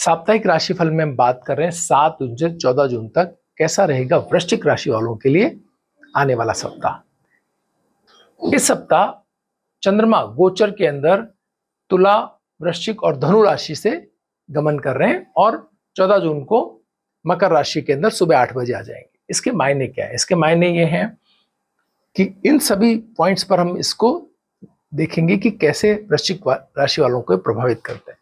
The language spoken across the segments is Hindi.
साप्ताहिक राशिफल में हम बात कर रहे हैं 7 जून से 14 जून तक कैसा रहेगा वृश्चिक राशि वालों के लिए आने वाला सप्ताह। इस सप्ताह चंद्रमा गोचर के अंदर तुला, वृश्चिक और धनु राशि से गमन कर रहे हैं और 14 जून को मकर राशि के अंदर सुबह 8 बजे आ जाएंगे। इसके मायने क्या है? इसके मायने ये हैं कि इन सभी पॉइंट्स पर हम इसको देखेंगे कि कैसे वृश्चिक राशि वालों को प्रभावित करते हैं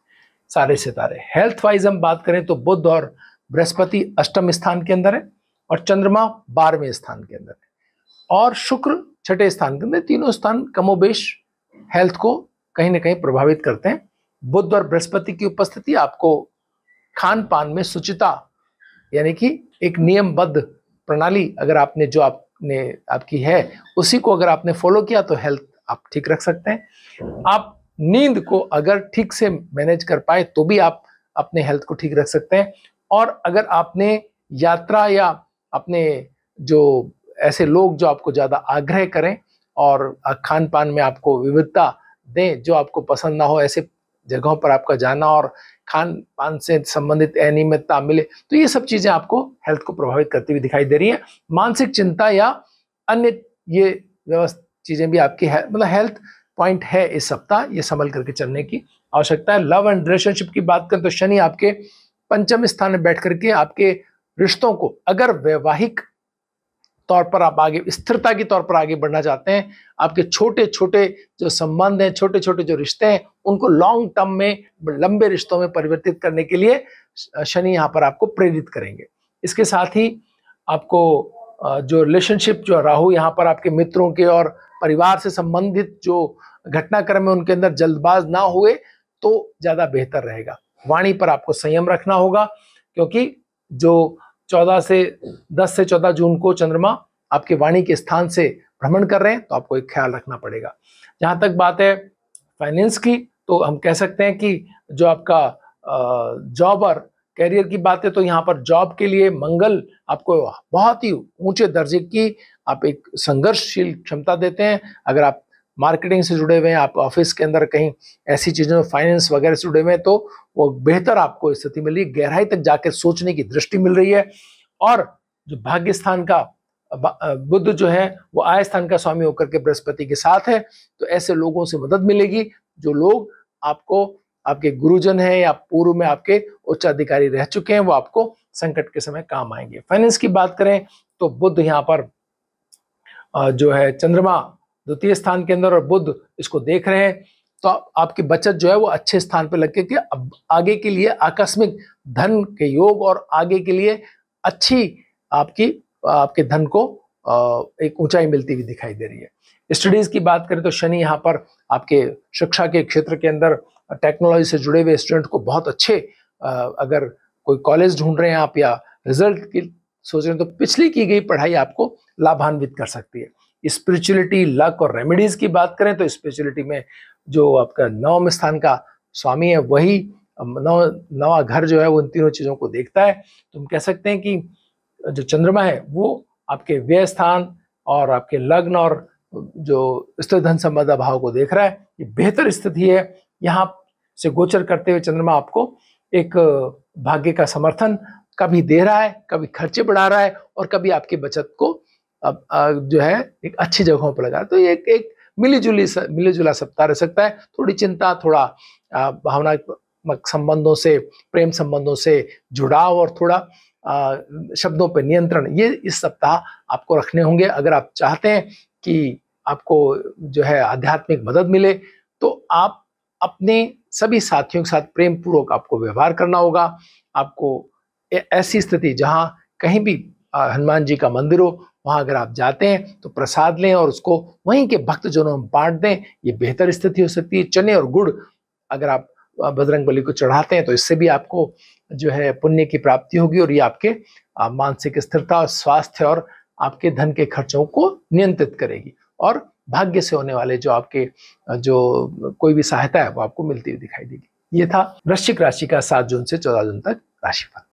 सारे सितारे। हेल्थ वाइज हम बात करें तो बुध और बृहस्पति अष्टम स्थान के अंदर है और चंद्रमा 12वें स्थान के अंदर है और शुक्र छठे स्थान के अंदर। तीनों स्थान कमोबेश हेल्थ को कहीं ना कहीं प्रभावित करते हैं। बुध और बृहस्पति की उपस्थिति आपको खान पान में शुचिता यानी कि एक नियमबद्ध प्रणाली अगर आपने जो आपकी है उसी को अगर आपने फॉलो किया तो हेल्थ आप ठीक रख सकते हैं। आप नींद को अगर ठीक से मैनेज कर पाए तो भी आप अपने हेल्थ को ठीक रख सकते हैं। और अगर आपने यात्रा या अपने जो ऐसे लोग जो आपको ज्यादा आग्रह करें और खान पान में आपको विविधता दें जो आपको पसंद ना हो, ऐसे जगहों पर आपका जाना और खान पान से संबंधित अनियमितता मिले तो ये सब चीजें आपको हेल्थ को प्रभावित करती हुई दिखाई दे रही है। मानसिक चिंता या अन्य ये व्यवस्था चीजें भी आपकी है, मतलब हेल्थ पॉइंट है इस सप्ताह, ये संभल करके चलने की आवश्यकता है। लव एंड रिलेशनशिप की बात करें तो शनि आपके पंचम स्थान में बैठ करके आपके रिश्तों को अगर वैवाहिक तौर पर आप आगे स्थिरता के तौर पर आगे बढ़ना चाहते हैं, आपके छोटे छोटे जो संबंध हैं, छोटे छोटे जो रिश्ते हैं उनको लॉन्ग टर्म में लंबे रिश्तों में परिवर्तित करने के लिए शनि यहाँ पर आपको प्रेरित करेंगे। इसके साथ ही आपको जो रिलेशनशिप जो राहु यहाँ पर आपके मित्रों के और परिवार से संबंधित जो घटनाक्रम है उनके अंदर जल्दबाज ना हुए तो ज्यादा बेहतर रहेगा। वाणी पर आपको संयम रखना होगा क्योंकि जो 10 से 14 जून को चंद्रमा आपके वाणी के स्थान से भ्रमण कर रहे हैं तो आपको एक ख्याल रखना पड़ेगा। जहां तक बात है फाइनेंस की तो हम कह सकते हैं कि जो आपका जॉब और कैरियर की बात है तो यहाँ पर जॉब के लिए मंगल आपको बहुत ही ऊंचे दर्जे की आप एक संघर्षशील क्षमता देते हैं। अगर आप मार्केटिंग से जुड़े हुए हैं, आप ऑफिस के अंदर कहीं ऐसी चीजों में फाइनेंस वगैरह से जुड़े हुए हैं तो वो बेहतर आपको स्थिति मिल रही है, गहराई तक जाकर सोचने की दृष्टि मिल रही है। और जो भाग्य स्थान का बुध जो है वो आय स्थान का स्वामी होकर के बृहस्पति के साथ है तो ऐसे लोगों से मदद मिलेगी जो लोग आपको आपके गुरुजन हैं या पूर्व में आपके उच्च अधिकारी रह चुके हैं, वो आपको संकट के समय काम आएंगे। फाइनेंस की बात करें तो बुध यहाँ पर जो है चंद्रमा द्वितीय स्थान के अंदर और बुध इसको देख रहे हैं तो आपकी बचत जो है वो अच्छे स्थान पर लग के अब आगे के लिए आकस्मिक धन के योग और आगे के लिए अच्छी आपके धन को एक ऊंचाई मिलती हुई दिखाई दे रही है। स्टडीज की बात करें तो शनि यहाँ पर आपके शिक्षा के क्षेत्र के अंदर टेक्नोलॉजी से जुड़े हुए स्टूडेंट को बहुत अच्छे अगर कोई कॉलेज ढूंढ रहे हैं आप या रिजल्ट की सोच रहे हैं तो पिछली की गई पढ़ाई आपको लाभान्वित कर सकती है। स्पिरिचुअलिटी, लक और रेमेडीज की बात करें तो स्पिरिचुअलिटी में जो आपका 9वें स्थान का स्वामी है वही नवा घर जो है वो इन तीनों चीजों को देखता है। तो हम कह सकते हैं कि जो चंद्रमा है वो आपके व्यय स्थान और आपके लग्न और जो स्त्री धन संबंध भाव को देख रहा है। ये बेहतर स्थिति है। यहाँ से गोचर करते हुए चंद्रमा आपको एक भाग्य का समर्थन कभी दे रहा है, कभी खर्चे बढ़ा रहा है और कभी आपकी बचत को अब जो है एक अच्छी जगहों पर लगा। तो ये एक मिलीजुला सप्ताह रह सकता है। थोड़ी चिंता, थोड़ा भावनात्मक संबंधों से, प्रेम संबंधों से जुड़ाव और थोड़ा शब्दों पर नियंत्रण, ये इस सप्ताह आपको रखने होंगे। अगर आप चाहते हैं कि आपको जो है आध्यात्मिक मदद मिले तो आप अपने सभी साथियों के साथ प्रेम पूर्वक आपको व्यवहार करना होगा। आपको ऐसी स्थिति जहां कहीं भी हनुमान जी का मंदिर हो वहां अगर आप जाते हैं तो प्रसाद लें और उसको वहीं के भक्तजनों में बांट दें, ये बेहतर स्थिति हो सकती है। चने और गुड़ अगर आप बजरंगबली को चढ़ाते हैं तो इससे भी आपको जो है पुण्य की प्राप्ति होगी और ये आपके मानसिक स्थिरता, स्वास्थ्य और आपके धन के खर्चों को नियंत्रित करेगी और भाग्य से होने वाले जो आपके जो कोई भी सहायता है वो आपको मिलती हुई दिखाई देगी। ये था वृश्चिक राशि का 7 जून से 14 जून तक राशिफल।